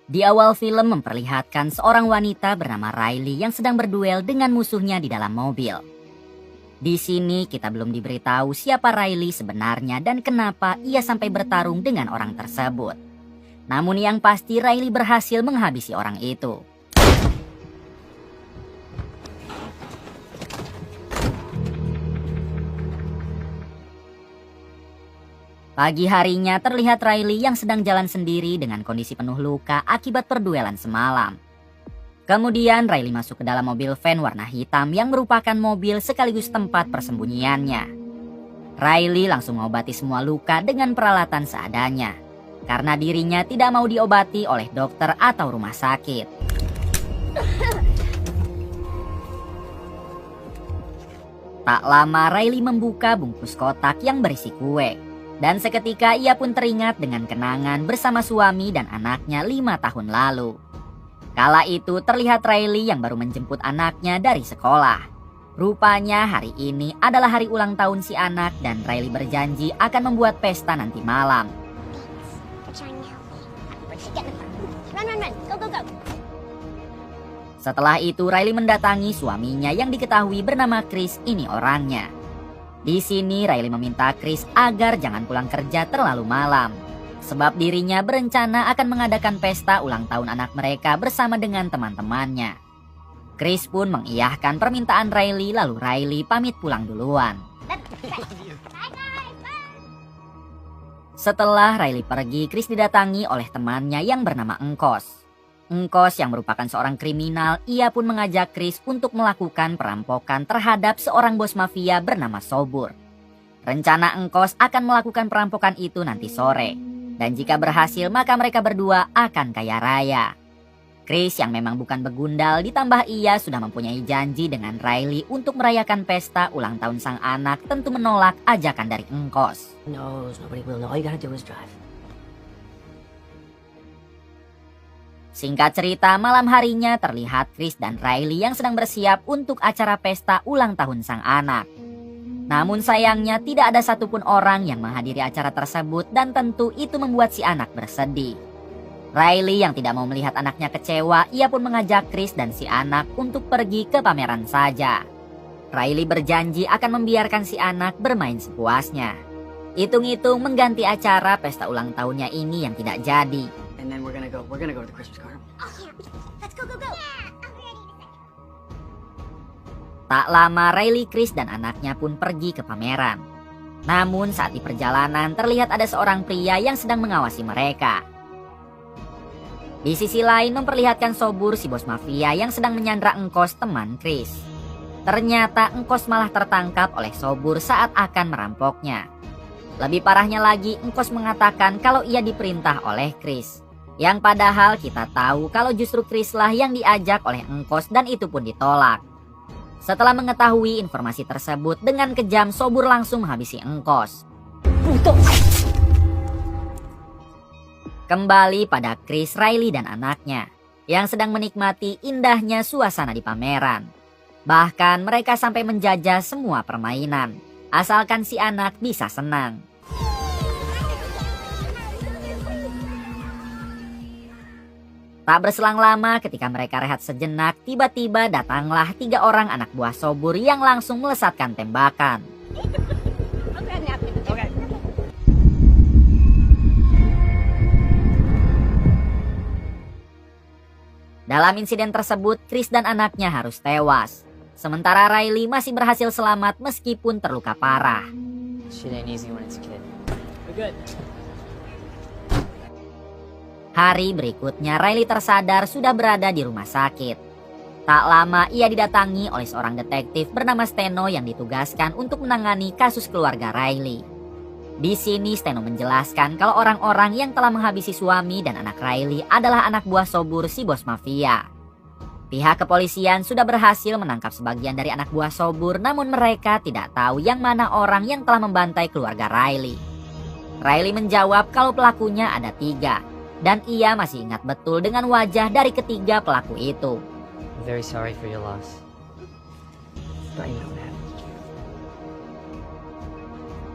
Di awal film memperlihatkan seorang wanita bernama Riley yang sedang berduel dengan musuhnya di dalam mobil. Di sini kita belum diberitahu siapa Riley sebenarnya dan kenapa ia sampai bertarung dengan orang tersebut. Namun yang pasti Riley berhasil menghabisi orang itu. Pagi harinya terlihat Riley yang sedang jalan sendiri dengan kondisi penuh luka akibat perduelan semalam. Kemudian Riley masuk ke dalam mobil van warna hitam yang merupakan mobil sekaligus tempat persembunyiannya. Riley langsung mengobati semua luka dengan peralatan seadanya, karena dirinya tidak mau diobati oleh dokter atau rumah sakit. Tak lama Riley membuka bungkus kotak yang berisi kue. Dan seketika ia pun teringat dengan kenangan bersama suami dan anaknya 5 tahun lalu. Kala itu terlihat Riley yang baru menjemput anaknya dari sekolah. Rupanya hari ini adalah hari ulang tahun si anak dan Riley berjanji akan membuat pesta nanti malam. Setelah itu Riley mendatangi suaminya yang diketahui bernama Chris, ini orangnya. Di sini Riley meminta Chris agar jangan pulang kerja terlalu malam, sebab dirinya berencana akan mengadakan pesta ulang tahun anak mereka bersama dengan teman-temannya. Chris pun mengiyahkan permintaan Riley, lalu Riley pamit pulang duluan. Setelah Riley pergi, Chris didatangi oleh temannya yang bernama Engkos. Engkos yang merupakan seorang kriminal, ia pun mengajak Chris untuk melakukan perampokan terhadap seorang bos mafia bernama Sobur. Rencana Engkos akan melakukan perampokan itu nanti sore, dan jika berhasil maka mereka berdua akan kaya raya. Chris yang memang bukan begundal, ditambah ia sudah mempunyai janji dengan Riley untuk merayakan pesta ulang tahun sang anak, tentu menolak ajakan dari Engkos. No, nobody will know. All you gotta do is drive. Singkat cerita, malam harinya terlihat Chris dan Riley yang sedang bersiap untuk acara pesta ulang tahun sang anak. Namun sayangnya tidak ada satupun orang yang menghadiri acara tersebut dan tentu itu membuat si anak bersedih. Riley yang tidak mau melihat anaknya kecewa, ia pun mengajak Chris dan si anak untuk pergi ke pameran saja. Riley berjanji akan membiarkan si anak bermain sepuasnya. Hitung-hitung mengganti acara pesta ulang tahunnya ini yang tidak jadi. And then we're gonna go to the Christmas carnival. Oh yeah, let's go. Yeah, I'm ready. Tak lama Riley, Chris dan anaknya pun pergi ke pameran. Namun saat di perjalanan terlihat ada seorang pria yang sedang mengawasi mereka. Di sisi lain memperlihatkan Sobur, si bos mafia yang sedang menyandra Engkos, teman Chris. Ternyata Engkos malah tertangkap oleh Sobur saat akan merampoknya. Lebih parahnya lagi, Engkos mengatakan kalau ia diperintah oleh Chris. Yang padahal kita tahu kalau justru Chris lah yang diajak oleh Engkos dan itu pun ditolak. Setelah mengetahui informasi tersebut, dengan kejam Sobur langsung menghabisi Engkos. Kembali pada Chris, Riley dan anaknya yang sedang menikmati indahnya suasana di pameran. Bahkan mereka sampai menjajah semua permainan, asalkan si anak bisa senang. Tak berselang lama ketika mereka rehat sejenak, tiba-tiba datanglah 3 orang anak buah Sobur yang langsung melesatkan tembakan. Dalam insiden tersebut, Chris dan anaknya harus tewas. Sementara Riley masih berhasil selamat meskipun terluka parah. Shit ain't easy when it's a kid. We're good. Hari berikutnya Riley tersadar sudah berada di rumah sakit. Tak lama ia didatangi oleh seorang detektif bernama Steno yang ditugaskan untuk menangani kasus keluarga Riley. Di sini Steno menjelaskan kalau orang-orang yang telah menghabisi suami dan anak Riley adalah anak buah Sobur, si bos mafia. Pihak kepolisian sudah berhasil menangkap sebagian dari anak buah Sobur, namun mereka tidak tahu yang mana orang yang telah membantai keluarga Riley. Riley menjawab kalau pelakunya ada 3. Dan ia masih ingat betul dengan wajah dari ketiga pelaku itu. I'm very sorry for your loss. But you know what happened.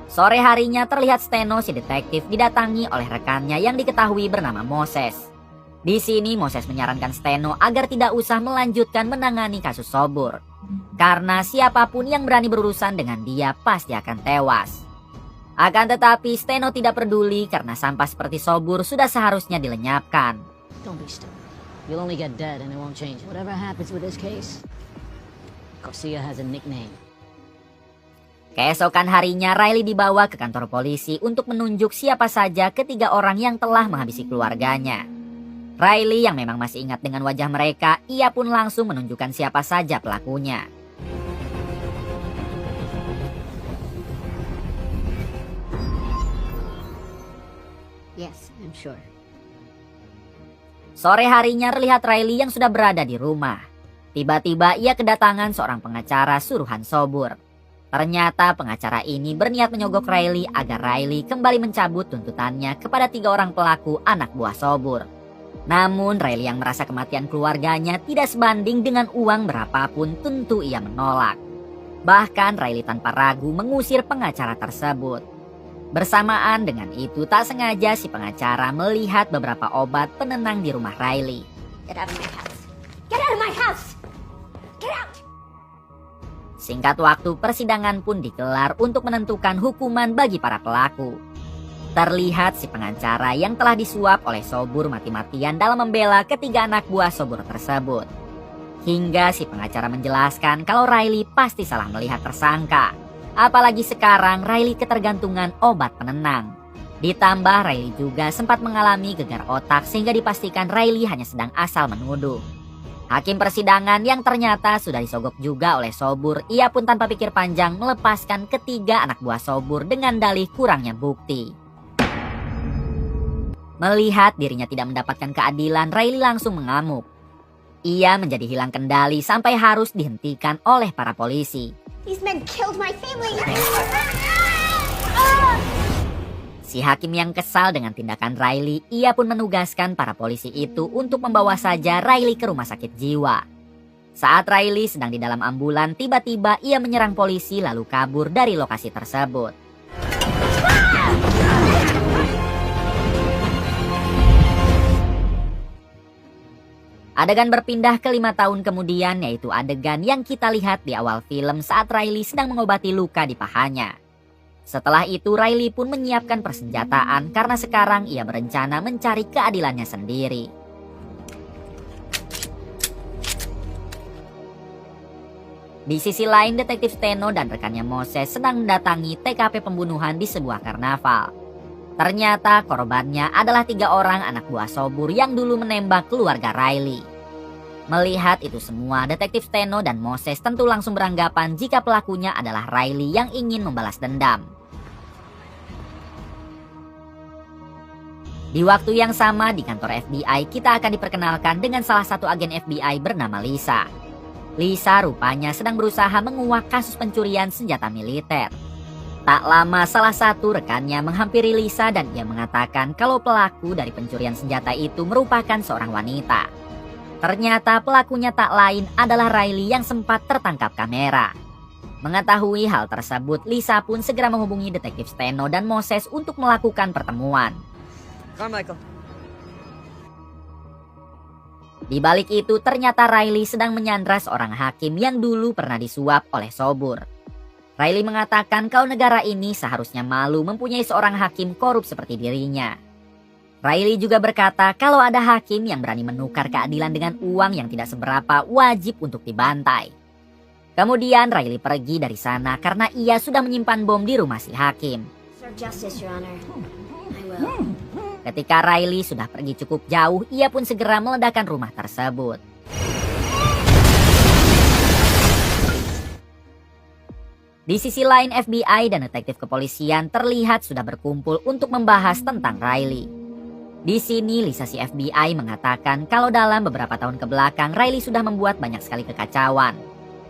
Sore harinya terlihat Steno, si detektif, didatangi oleh rekannya yang diketahui bernama Moses. Di sini Moses menyarankan Steno agar tidak usah melanjutkan menangani kasus Sobur. Karena siapapun yang berani berurusan dengan dia pasti akan tewas. Akan tetapi Steno tidak peduli karena sampah seperti Sobur sudah seharusnya dilenyapkan. Don't be stupid. You'll only get dead and it won't change. Whatever happens with this case, Garcia has a nickname. Keesokan harinya Riley dibawa ke kantor polisi untuk menunjuk siapa saja ketiga orang yang telah menghabisi keluarganya. Riley yang memang masih ingat dengan wajah mereka, ia pun langsung menunjukkan siapa saja pelakunya. Yes, I'm sure. Sore harinya terlihat Riley yang sudah berada di rumah. Tiba-tiba ia kedatangan seorang pengacara suruhan Sobur. Ternyata pengacara ini berniat menyogok Riley agar Riley kembali mencabut tuntutannya kepada 3 orang pelaku anak buah Sobur. Namun Riley yang merasa kematian keluarganya tidak sebanding dengan uang berapapun tentu ia menolak. Bahkan Riley tanpa ragu mengusir pengacara tersebut. Bersamaan dengan itu tak sengaja si pengacara melihat beberapa obat penenang di rumah Riley. Get out of my house. Get out of my house. Get out. Singkat waktu persidangan pun digelar untuk menentukan hukuman bagi para pelaku. Terlihat si pengacara yang telah disuap oleh Sobur mati-matian dalam membela ketiga anak buah Sobur tersebut. Hingga si pengacara menjelaskan kalau Riley pasti salah melihat tersangka. Apalagi sekarang Riley ketergantungan obat penenang. Ditambah Riley juga sempat mengalami gegar otak sehingga dipastikan Riley hanya sedang asal menuduh. Hakim persidangan yang ternyata sudah disogok juga oleh Sobur, ia pun tanpa pikir panjang melepaskan ketiga anak buah Sobur dengan dalih kurangnya bukti. Melihat dirinya tidak mendapatkan keadilan, Riley langsung mengamuk. Ia menjadi hilang kendali sampai harus dihentikan oleh para polisi. These men killed my family. Si hakim yang kesal dengan tindakan Riley, ia pun menugaskan para polisi itu untuk membawa saja Riley ke rumah sakit jiwa. Saat Riley sedang di dalam ambulan, tiba-tiba ia menyerang polisi lalu kabur dari lokasi tersebut. Adegan berpindah ke 5 tahun kemudian, yaitu adegan yang kita lihat di awal film saat Riley sedang mengobati luka di pahanya. Setelah itu Riley pun menyiapkan persenjataan karena sekarang ia berencana mencari keadilannya sendiri. Di sisi lain, detektif Steno dan rekannya Moses sedang mendatangi TKP pembunuhan di sebuah karnaval. Ternyata korbannya adalah 3 orang anak buah Sobur yang dulu menembak keluarga Riley. Melihat itu semua, detektif Steno dan Moses tentu langsung beranggapan jika pelakunya adalah Riley yang ingin membalas dendam. Di waktu yang sama di kantor FBI, kita akan diperkenalkan dengan salah satu agen FBI bernama Lisa. Lisa rupanya sedang berusaha menguak kasus pencurian senjata militer. Tak lama salah satu rekannya menghampiri Lisa dan ia mengatakan kalau pelaku dari pencurian senjata itu merupakan seorang wanita. Ternyata pelakunya tak lain adalah Riley yang sempat tertangkap kamera. Mengetahui hal tersebut, Lisa pun segera menghubungi detektif Steno dan Moses untuk melakukan pertemuan. Carmichael. Di balik itu ternyata Riley sedang menyandra seorang hakim yang dulu pernah disuap oleh Sobur. Riley mengatakan kalau negara ini seharusnya malu mempunyai seorang hakim korup seperti dirinya. Riley juga berkata kalau ada hakim yang berani menukar keadilan dengan uang yang tidak seberapa wajib untuk dibantai. Kemudian Riley pergi dari sana karena ia sudah menyimpan bom di rumah si hakim. Serve justice, Your Honor. I will. Ketika Riley sudah pergi cukup jauh, ia pun segera meledakkan rumah tersebut. Di sisi lain, FBI dan detektif kepolisian terlihat sudah berkumpul untuk membahas tentang Riley. Di sini Lisa si FBI mengatakan kalau dalam beberapa tahun kebelakang Riley sudah membuat banyak sekali kekacauan.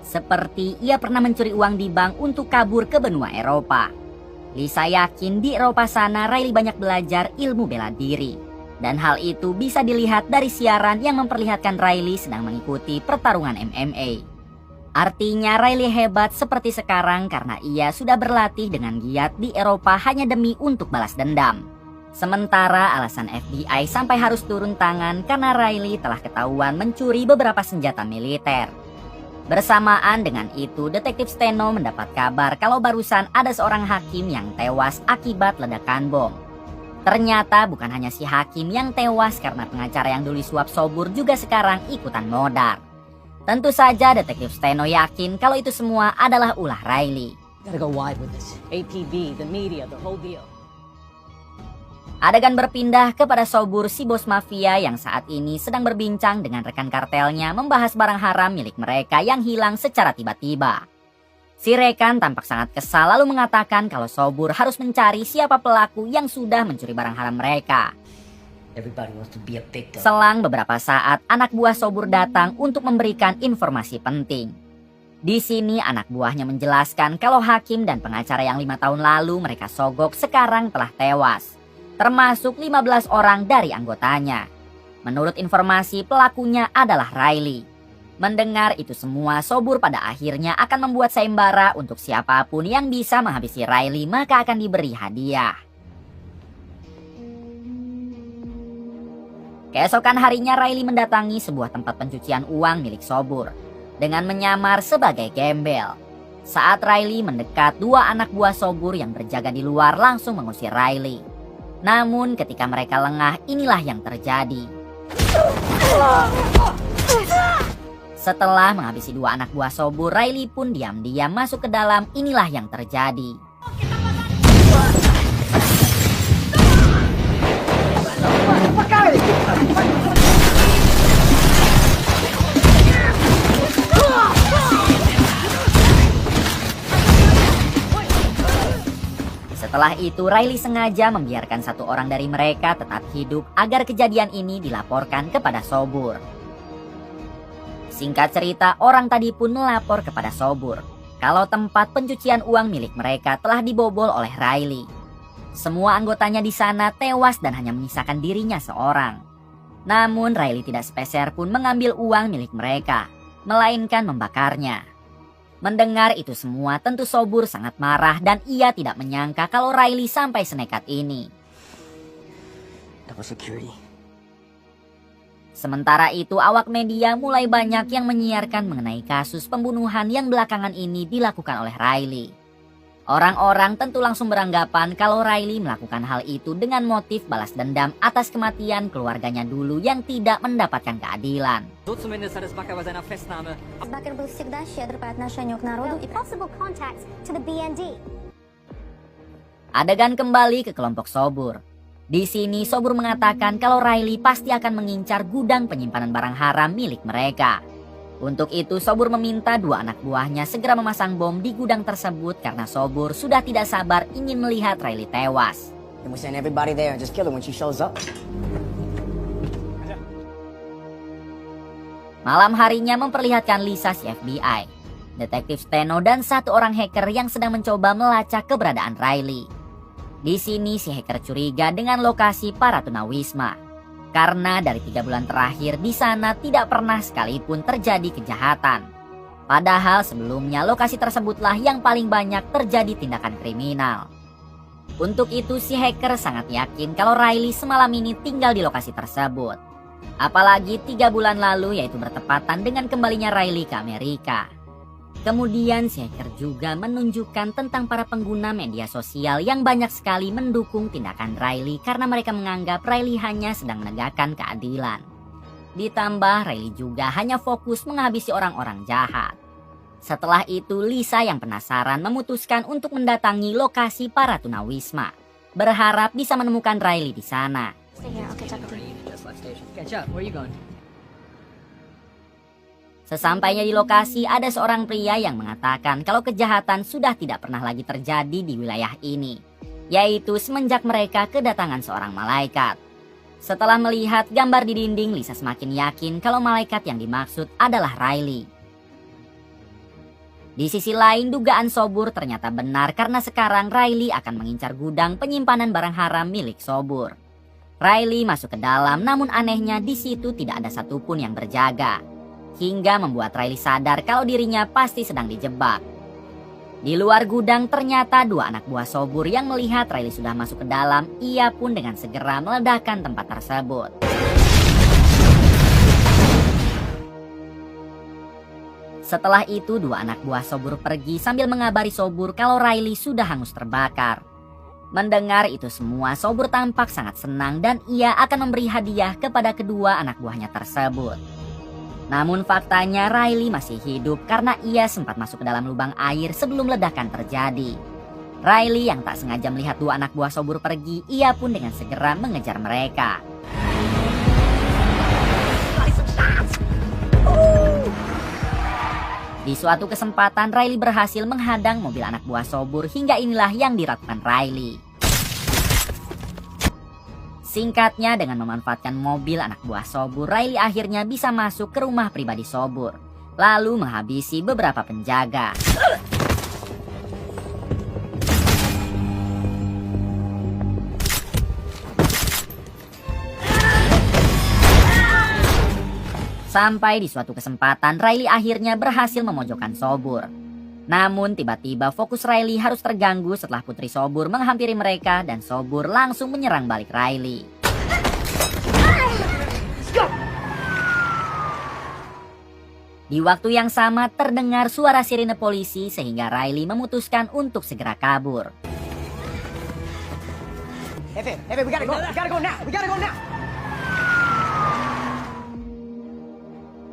Seperti ia pernah mencuri uang di bank untuk kabur ke benua Eropa. Lisa yakin di Eropa sana Riley banyak belajar ilmu bela diri. Dan hal itu bisa dilihat dari siaran yang memperlihatkan Riley sedang mengikuti pertarungan MMA. Artinya Riley hebat seperti sekarang karena ia sudah berlatih dengan giat di Eropa hanya demi untuk balas dendam. Sementara alasan FBI sampai harus turun tangan karena Riley telah ketahuan mencuri beberapa senjata militer. Bersamaan dengan itu, Detektif Steno mendapat kabar kalau barusan ada seorang hakim yang tewas akibat ledakan bom. Ternyata bukan hanya si hakim yang tewas karena pengacara yang dulu suap Sobur juga sekarang ikutan modar. Tentu saja Detektif Steno yakin kalau itu semua adalah ulah Riley. Gotta go wide with this. APB, the media, the whole deal. Adegan berpindah kepada Sobur, si bos mafia yang saat ini sedang berbincang dengan rekan kartelnya membahas barang haram milik mereka yang hilang secara tiba-tiba. Si rekan tampak sangat kesal lalu mengatakan kalau Sobur harus mencari siapa pelaku yang sudah mencuri barang haram mereka. Everybody wants to be a victim. Selang beberapa saat, anak buah Sobur datang untuk memberikan informasi penting. Di sini anak buahnya menjelaskan kalau hakim dan pengacara yang 5 tahun lalu mereka sogok sekarang telah tewas. Termasuk 15 orang dari anggotanya. Menurut informasi, pelakunya adalah Riley. Mendengar itu semua, Sobur pada akhirnya akan membuat sayembara untuk siapapun yang bisa menghabisi Riley maka akan diberi hadiah. Keesokan harinya Riley mendatangi sebuah tempat pencucian uang milik Sobur dengan menyamar sebagai gembel. Saat Riley mendekat, 2 anak buah Sobur yang berjaga di luar langsung mengusir Riley. Namun ketika mereka lengah, inilah yang terjadi. Setelah menghabisi 2 anak buah Sobur, Riley pun diam-diam masuk ke dalam. Inilah yang terjadi. Setelah itu, Riley sengaja membiarkan 1 orang dari mereka tetap hidup agar kejadian ini dilaporkan kepada Sobur. Singkat cerita, orang tadi pun melapor kepada Sobur kalau tempat pencucian uang milik mereka telah dibobol oleh Riley. Semua anggotanya di sana tewas dan hanya menyisakan dirinya seorang. Namun Riley tidak sepeser pun mengambil uang milik mereka, melainkan membakarnya. Mendengar itu semua, tentu Sobur sangat marah dan ia tidak menyangka kalau Riley sampai senekat ini. Double security. Sementara itu, awak media mulai banyak yang menyiarkan mengenai kasus pembunuhan yang belakangan ini dilakukan oleh Riley. Orang-orang tentu langsung beranggapan kalau Riley melakukan hal itu dengan motif balas dendam atas kematian keluarganya dulu yang tidak mendapatkan keadilan. Бакер был всегда щедр по отношению к народу и possible contacts to the BND. Adegan kembali ke kelompok Sobur. Di sini Sobur mengatakan kalau Riley pasti akan mengincar gudang penyimpanan barang haram milik mereka. Untuk itu Sobur meminta 2 anak buahnya segera memasang bom di gudang tersebut karena Sobur sudah tidak sabar ingin melihat Riley tewas. Then we send everybody there and just kill her when she shows up. Malam harinya memperlihatkan Lisa si FBI, Detektif Steno dan 1 orang hacker yang sedang mencoba melacak keberadaan Riley. Di sini si hacker curiga dengan lokasi para tunawisma. Karena dari 3 bulan terakhir di sana tidak pernah sekalipun terjadi kejahatan. Padahal sebelumnya lokasi tersebutlah yang paling banyak terjadi tindakan kriminal. Untuk itu si hacker sangat yakin kalau Riley semalam ini tinggal di lokasi tersebut. Apalagi 3 bulan lalu yaitu bertepatan dengan kembalinya Riley ke Amerika. Kemudian si hacker juga menunjukkan tentang para pengguna media sosial yang banyak sekali mendukung tindakan Riley karena mereka menganggap Riley hanya sedang menegakkan keadilan. Ditambah Riley juga hanya fokus menghabisi orang-orang jahat. Setelah itu Lisa yang penasaran memutuskan untuk mendatangi lokasi para tunawisma, berharap bisa menemukan Riley di sana. Stay here, I'll catch up with you. Catch up, where you going? Sesampainya di lokasi ada seorang pria yang mengatakan kalau kejahatan sudah tidak pernah lagi terjadi di wilayah ini, yaitu semenjak mereka kedatangan seorang malaikat. Setelah melihat gambar di dinding, Lisa semakin yakin kalau malaikat yang dimaksud adalah Riley. Di sisi lain, dugaan Sobur ternyata benar karena sekarang Riley akan mengincar gudang penyimpanan barang haram milik Sobur. Riley masuk ke dalam, namun anehnya di situ tidak ada satupun yang berjaga. Hingga membuat Riley sadar kalau dirinya pasti sedang dijebak. Di luar gudang ternyata dua anak buah Sobur yang melihat Riley sudah masuk ke dalam, ia pun dengan segera meledakkan tempat tersebut. Setelah itu dua anak buah Sobur pergi sambil mengabari Sobur kalau Riley sudah hangus terbakar. Mendengar itu semua, Sobur tampak sangat senang dan ia akan memberi hadiah kepada kedua anak buahnya tersebut. Namun faktanya Riley masih hidup karena ia sempat masuk ke dalam lubang air sebelum ledakan terjadi. Riley yang tak sengaja melihat dua anak buah Sobur pergi, ia pun dengan segera mengejar mereka. Di suatu kesempatan Riley berhasil menghadang mobil anak buah Sobur hingga inilah yang dilakukan Riley. Singkatnya, dengan memanfaatkan mobil anak buah Sobur, Riley akhirnya bisa masuk ke rumah pribadi Sobur, lalu menghabisi beberapa penjaga. Sampai di suatu kesempatan, Riley akhirnya berhasil memojokkan Sobur. Namun tiba-tiba fokus Riley harus terganggu setelah Putri Sobur menghampiri mereka dan Sobur langsung menyerang balik Riley. Di waktu yang sama terdengar suara sirine polisi sehingga Riley memutuskan untuk segera kabur. Hey, we gotta go now.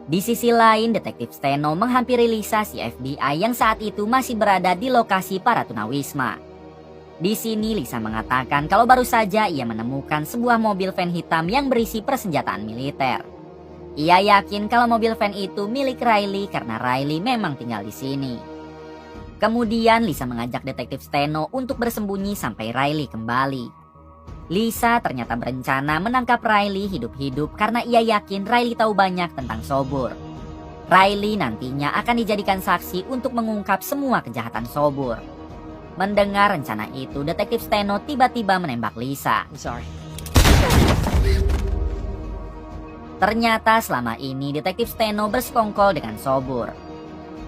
Di sisi lain, Detektif Steno menghampiri Lisa si FBI yang saat itu masih berada di lokasi para tunawisma. Di sini Lisa mengatakan kalau baru saja ia menemukan sebuah mobil van hitam yang berisi persenjataan militer. Ia yakin kalau mobil van itu milik Riley karena Riley memang tinggal di sini. Kemudian Lisa mengajak Detektif Steno untuk bersembunyi sampai Riley kembali. Lisa ternyata berencana menangkap Riley hidup-hidup karena ia yakin Riley tahu banyak tentang Sobur. Riley nantinya akan dijadikan saksi untuk mengungkap semua kejahatan Sobur. Mendengar rencana itu, Detektif Steno tiba-tiba menembak Lisa. I'm sorry. Ternyata selama ini Detektif Steno bersekongkol dengan Sobur.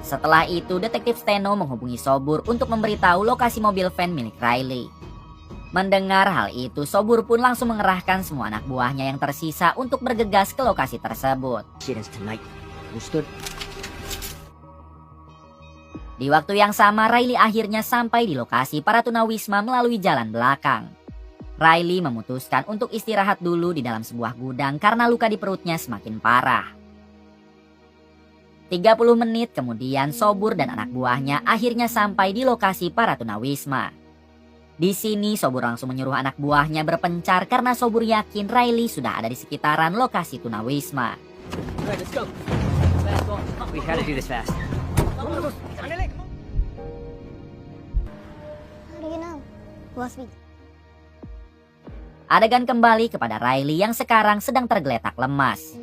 Setelah itu, Detektif Steno menghubungi Sobur untuk memberitahu lokasi mobil van milik Riley. Mendengar hal itu, Sobur pun langsung mengerahkan semua anak buahnya yang tersisa untuk bergegas ke lokasi tersebut. Di waktu yang sama, Riley akhirnya sampai di lokasi para tunawisma melalui jalan belakang. Riley memutuskan untuk istirahat dulu di dalam sebuah gudang karena luka di perutnya semakin parah. 30 menit kemudian, Sobur dan anak buahnya akhirnya sampai di lokasi para tunawisma. Di sini Sobur langsung menyuruh anak buahnya berpencar karena Sobur yakin Riley sudah ada di sekitaran lokasi tunawisma. Alright, let's go. We gotta do this fast. How do you know? Must be. Adegan kembali kepada Riley yang sekarang sedang tergeletak lemas.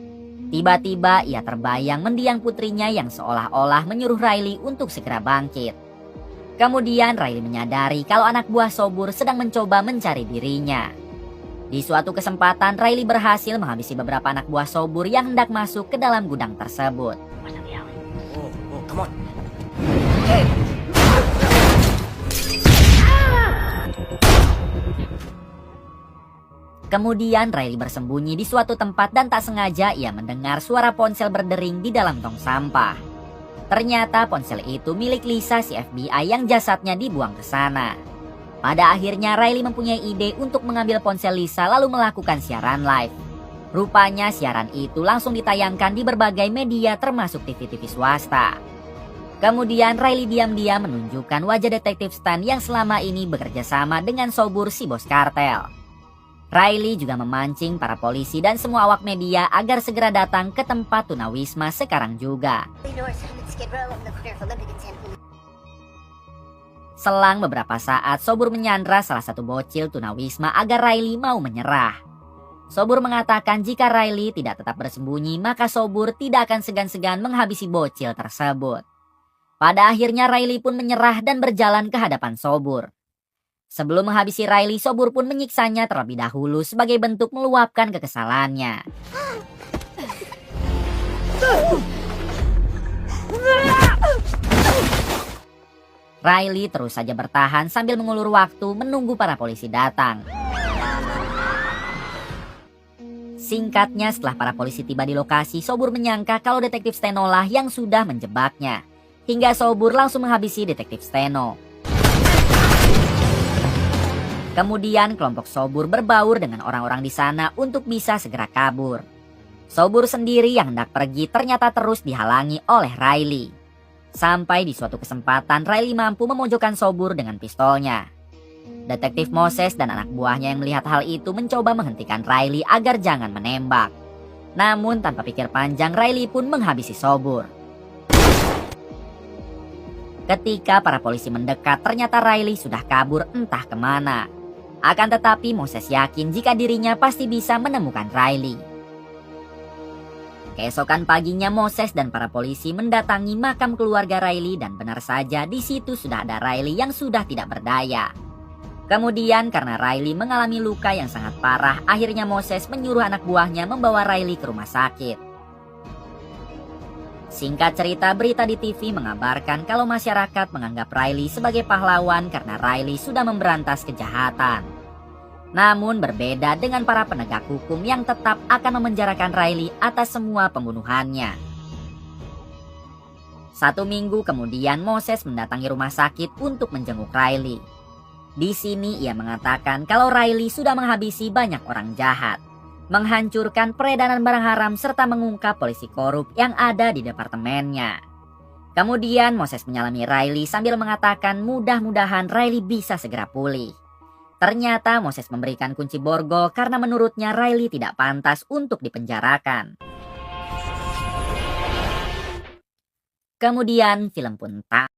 Tiba-tiba ia terbayang mendiang putrinya yang seolah-olah menyuruh Riley untuk segera bangkit. Kemudian Riley menyadari kalau anak buah Sobur sedang mencoba mencari dirinya. Di suatu kesempatan Riley berhasil menghabisi beberapa anak buah Sobur yang hendak masuk ke dalam gudang tersebut. Oh, come on. Kemudian Riley bersembunyi di suatu tempat dan tak sengaja ia mendengar suara ponsel berdering di dalam tong sampah. Ternyata ponsel itu milik Lisa si FBI yang jasadnya dibuang ke sana. Pada akhirnya Riley mempunyai ide untuk mengambil ponsel Lisa lalu melakukan siaran live. Rupanya siaran itu langsung ditayangkan di berbagai media termasuk TV-TV swasta. Kemudian Riley diam-diam menunjukkan wajah Detektif Stan yang selama ini bekerja sama dengan Sobur si bos kartel. Riley juga memancing para polisi dan semua awak media agar segera datang ke tempat tunawisma sekarang juga. Selang beberapa saat, Sobur menyandra salah satu bocil tunawisma agar Riley mau menyerah. Sobur mengatakan jika Riley tidak tetap bersembunyi, maka Sobur tidak akan segan-segan menghabisi bocil tersebut. Pada akhirnya Riley pun menyerah dan berjalan ke hadapan Sobur. Sebelum menghabisi Riley, Sobur pun menyiksanya terlebih dahulu sebagai bentuk meluapkan kekesalannya. Riley terus saja bertahan sambil mengulur waktu menunggu para polisi datang. Singkatnya, setelah para polisi tiba di lokasi, Sobur menyangka kalau detektif Steno lah yang sudah menjebaknya. Hingga Sobur langsung menghabisi detektif Steno. Kemudian kelompok Sobur berbaur dengan orang-orang di sana untuk bisa segera kabur. Sobur sendiri yang hendak pergi ternyata terus dihalangi oleh Riley. Sampai di suatu kesempatan Riley mampu memojokkan Sobur dengan pistolnya. Detektif Moses dan anak buahnya yang melihat hal itu mencoba menghentikan Riley agar jangan menembak. Namun tanpa pikir panjang Riley pun menghabisi Sobur. Ketika para polisi mendekat ternyata Riley sudah kabur entah kemana. Akan tetapi Moses yakin jika dirinya pasti bisa menemukan Riley. Keesokan paginya Moses dan para polisi mendatangi makam keluarga Riley dan benar saja di situ sudah ada Riley yang sudah tidak berdaya. Kemudian karena Riley mengalami luka yang sangat parah, akhirnya Moses menyuruh anak buahnya membawa Riley ke rumah sakit. Singkat cerita, berita di TV mengabarkan kalau masyarakat menganggap Riley sebagai pahlawan karena Riley sudah memberantas kejahatan. Namun berbeda dengan para penegak hukum yang tetap akan memenjarakan Riley atas semua pembunuhannya. 1 minggu kemudian Moses mendatangi rumah sakit untuk menjenguk Riley. Di sini ia mengatakan kalau Riley sudah menghabisi banyak orang jahat, menghancurkan peredaran barang haram serta mengungkap polisi korup yang ada di departemennya. Kemudian Moses menyalami Riley sambil mengatakan mudah-mudahan Riley bisa segera pulih. Ternyata Moses memberikan kunci borgol karena menurutnya Riley tidak pantas untuk dipenjarakan. Kemudian film pun tamat.